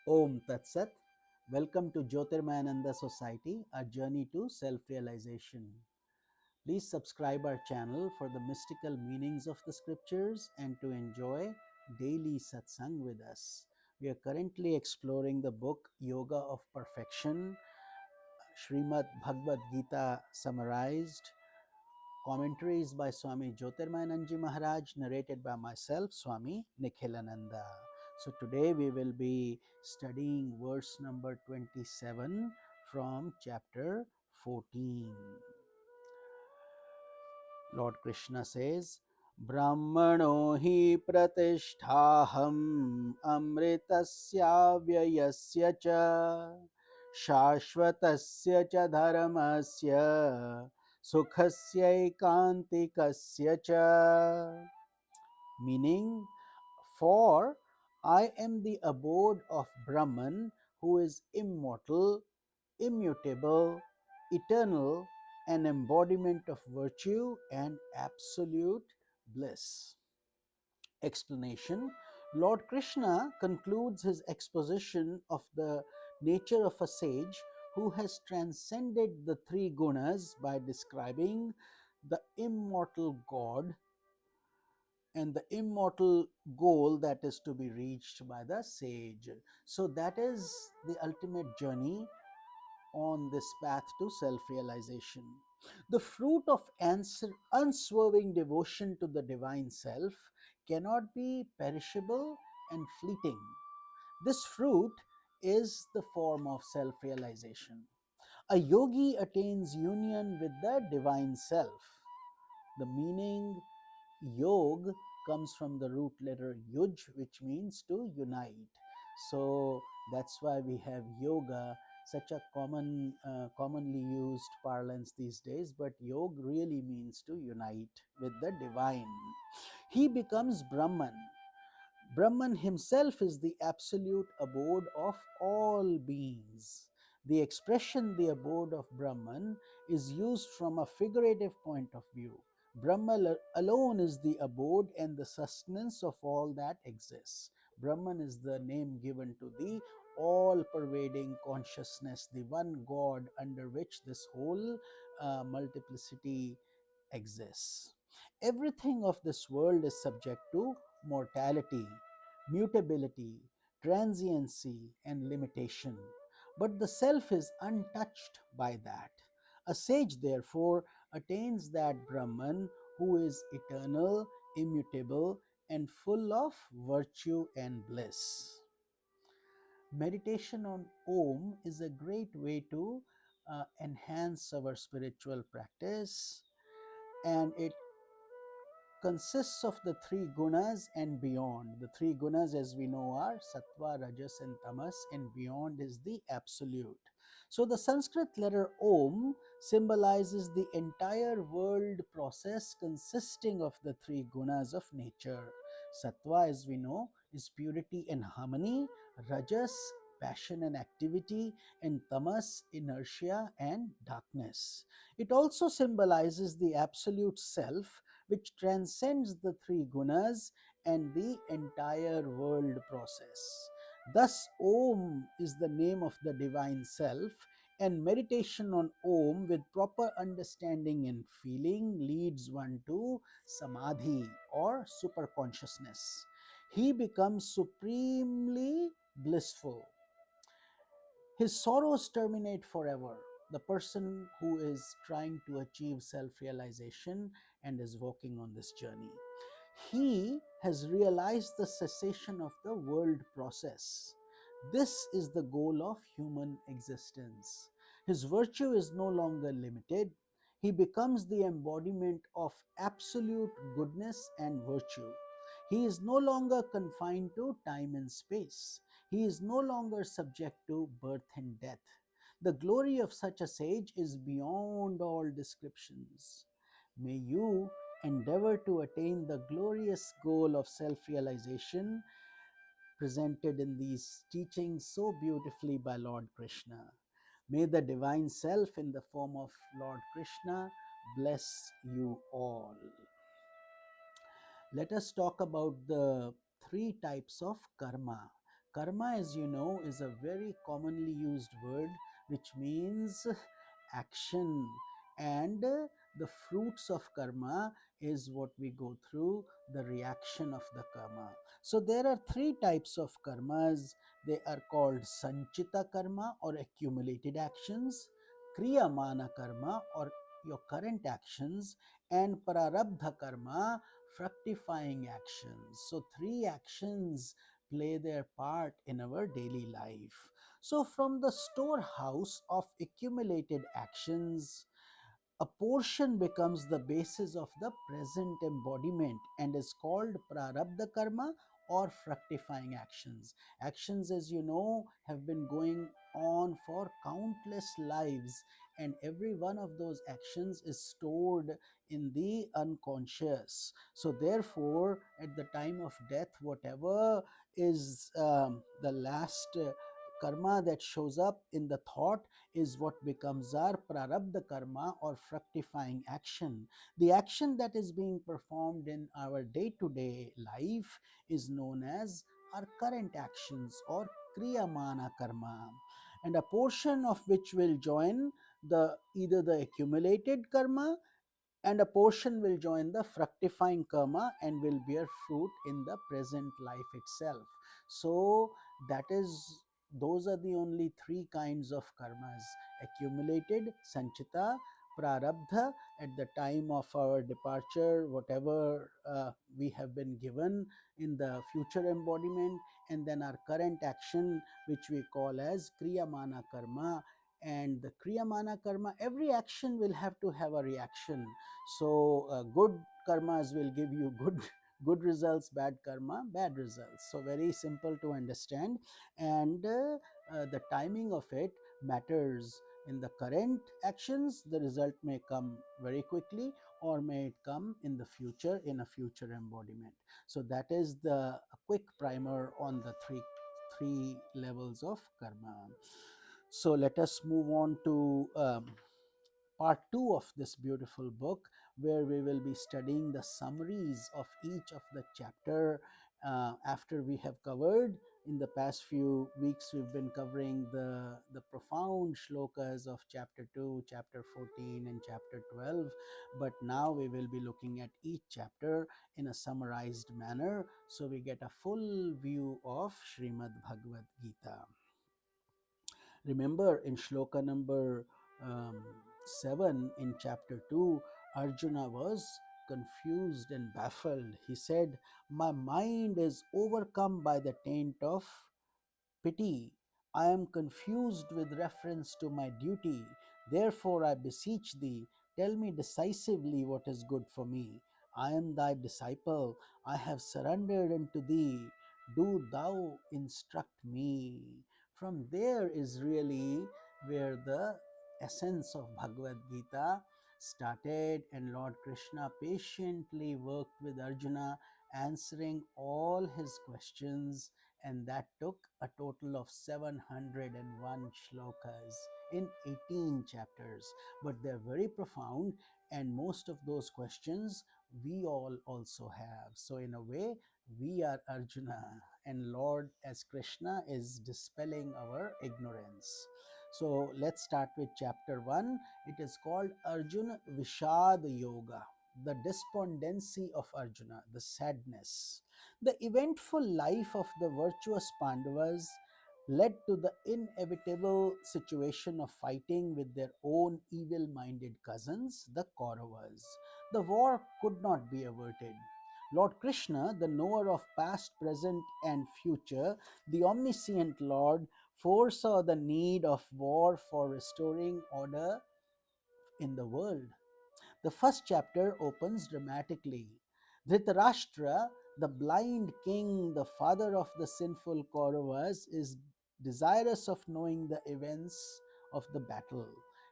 Om Tat Sat. Welcome to Jyotirmayananda Society, a journey to self-realization. Please subscribe our channel for the mystical meanings of the scriptures and to enjoy daily satsang with us. We are currently exploring the book Yoga of Perfection, Srimad Bhagavad Gita summarized, commentaries by Swami Jyotirmayananda Maharaj, narrated by myself, Swami Nikhilananda. So today we will be studying verse number 27 from chapter 14. Lord Krishna says, Brahmano hi pratisthaham amritasya vyayasya cha shashvatasya cha dharmasya sukhasya ekantikasya cha. Meaning, for I am the abode of Brahman, who is immortal, immutable, eternal, an embodiment of virtue and absolute bliss. Explanation. Lord Krishna concludes his exposition of the nature of a sage who has transcended the three gunas by describing the immortal God and the immortal goal that is to be reached by the sage. So, that is the ultimate journey on this path to self realization. The fruit of unswerving devotion to the divine self cannot be perishable and fleeting. This fruit is the form of self realization. A yogi attains union with the divine self. The meaning Yog comes from the root letter Yuj, which means to unite. So that's why we have yoga, such a commonly used parlance these days. But yog really means to unite with the divine. He becomes Brahman. Brahman himself is the absolute abode of all beings. The expression the abode of Brahman is used from a figurative point of view. Brahman alone is the abode and the sustenance of all that exists. Brahman is the name given to the all pervading consciousness, the one God under which this whole multiplicity exists. Everything of this world is subject to mortality, mutability, transiency, and limitation. But the self is untouched by that. A sage, therefore, attains that Brahman who is eternal, immutable, and full of virtue and bliss. Meditation on Om is a great way to enhance our spiritual practice, and it consists of the three gunas and beyond. The three gunas, as we know, are sattva, rajas, and tamas, and beyond is the absolute. So, the Sanskrit letter Om symbolizes the entire world process consisting of the three gunas of nature. Sattva, as we know, is purity and harmony, rajas, passion and activity, and tamas, inertia and darkness. It also symbolizes the absolute self, which transcends the three gunas and the entire world process. Thus, Om is the name of the divine self, and meditation on Om with proper understanding and feeling leads one to Samadhi or superconsciousness. He becomes supremely blissful. His sorrows terminate forever. The person who is trying to achieve self realization and is walking on this journey, he has realized the cessation of the world process. This is the goal of human existence. His virtue is no longer limited. He becomes the embodiment of absolute goodness and virtue. He is no longer confined to time and space. He is no longer subject to birth and death. The glory of such a sage is beyond all descriptions. May you endeavor to attain the glorious goal of self realization presented in these teachings so beautifully by Lord Krishna. May the divine self in the form of Lord Krishna bless you all. Let us talk about the three types of karma. Karma, as you know, is a very commonly used word which means action, and the fruits of karma is what we go through, the reaction of the karma. So there are three types of karmas. They are called sanchita karma or accumulated actions, kriyamana karma or your current actions, and prarabdha karma, fructifying actions. So three actions play their part in our daily life. So, from the storehouse of accumulated actions, a portion becomes the basis of the present embodiment and is called prarabdha karma or fructifying actions. Actions, as you know, have been going on for countless lives, and every one of those actions is stored in the unconscious. So therefore, at the time of death, whatever is the last karma that shows up in the thought is what becomes our prarabdha karma or fructifying action. The action that is being performed in our day-to-day life is known as our current actions or kriyamana karma, and a portion of which will join the either the accumulated karma, and a portion will join the fructifying karma and will bear fruit in the present life itself. So that is, those are the only three kinds of karmas: accumulated, sanchita, prarabdha, at the time of our departure, whatever we have been given in the future embodiment, and then our current action, which we call as kriyamana karma. And the kriyamana karma, every action will have to have a reaction. So good karmas will give you good results, bad karma bad results. So very simple to understand, and the timing of it matters. In the current actions, the result may come very quickly, or may it come in the future, in a future embodiment. So that is the quick primer on the three levels of karma. So let us move on to part 2 of this beautiful book, where we will be studying the summaries of each of the chapter. After we have covered in the past few weeks, we've been covering the profound shlokas of chapter 2, chapter 14, and chapter 12. But now we will be looking at each chapter in a summarized manner, so we get a full view of Srimad Bhagavad Gita. Remember, in shloka number 7 in chapter 2, Arjuna was confused and baffled. He said, "My mind is overcome by the taint of pity. I am confused with reference to my duty. Therefore, I beseech thee, tell me decisively what is good for me. I am thy disciple. I have surrendered unto thee. Do thou instruct me." From there is really where the essence of Bhagavad Gita started, and Lord Krishna patiently worked with Arjuna, answering all his questions, and that took a total of 701 shlokas in 18 chapters. But they're very profound, and most of those questions we all also have. So, in a way, we are Arjuna, and Lord as Krishna is dispelling our ignorance. So, let's start with chapter 1. It is called Arjuna Vishad Yoga, the despondency of Arjuna, the sadness. The eventful life of the virtuous Pandavas led to the inevitable situation of fighting with their own evil minded cousins, the Kauravas. The war could not be averted. Lord Krishna, the knower of past, present, and future, the omniscient Lord, foresaw the need of war for restoring order in the world. The first chapter opens dramatically. Dhritarashtra, the blind king, the father of the sinful Kauravas, is desirous of knowing the events of the battle.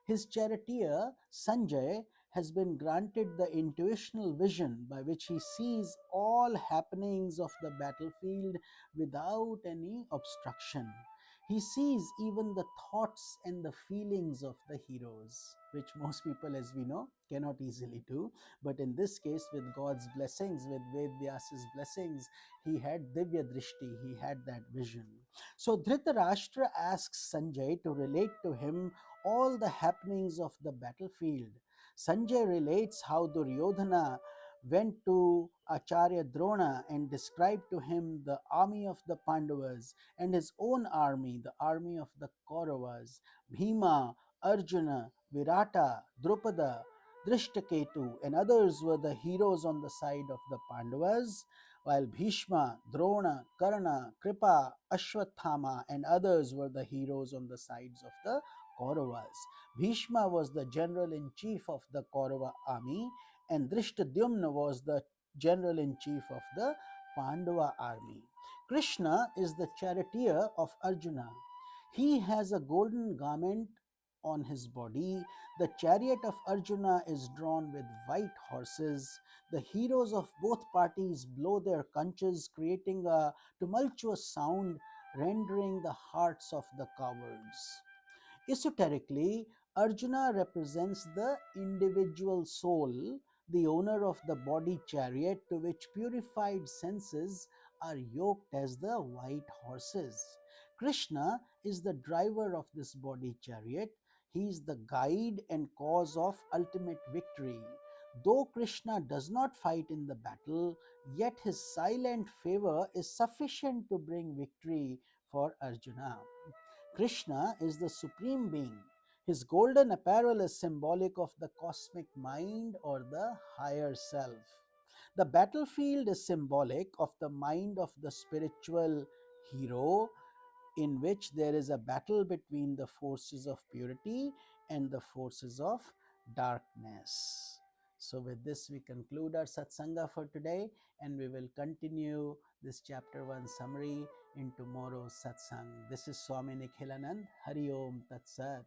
His charioteer, Sanjay, has been granted the intuitional vision by which he sees all happenings of the battlefield without any obstruction. He sees even the thoughts and the feelings of the heroes, which most people, as we know, cannot easily do. But in this case, with God's blessings, with Ved Vyasa's blessings, he had Divya Drishti, he had that vision. So Dhritarashtra asks Sanjay to relate to him all the happenings of the battlefield. Sanjay relates how Duryodhana went to Acharya Drona and described to him the army of the Pandavas and his own army, the army of the Kauravas. Bhima, Arjuna, Virata, Drupada, Drishtaketu, and others were the heroes on the side of the Pandavas, while Bhishma, Drona, Karna, Kripa, Ashwathama, and others were the heroes on the sides of the Kauravas. Bhishma was the general in chief of the Kaurava army, and Drishtadyumna was the general in chief of the Pandava army. Krishna is the charioteer of Arjuna. He has a golden garment on his body. The chariot of Arjuna is drawn with white horses. The heroes of both parties blow their conches, creating a tumultuous sound, rendering the hearts of the cowards. Esoterically, Arjuna represents the individual soul, the owner of the body chariot to which purified senses are yoked as the white horses. Krishna is the driver of this body chariot. He is the guide and cause of ultimate victory. Though Krishna does not fight in the battle, yet his silent favor is sufficient to bring victory for Arjuna. Krishna is the supreme being. His golden apparel is symbolic of the cosmic mind or the higher self. The battlefield is symbolic of the mind of the spiritual hero, in which there is a battle between the forces of purity and the forces of darkness. So, with this, we conclude our satsanga for today, and we will continue this chapter 1 summary in tomorrow's satsang. This is Swami Nikhilananda. Hari Om Tat Sat.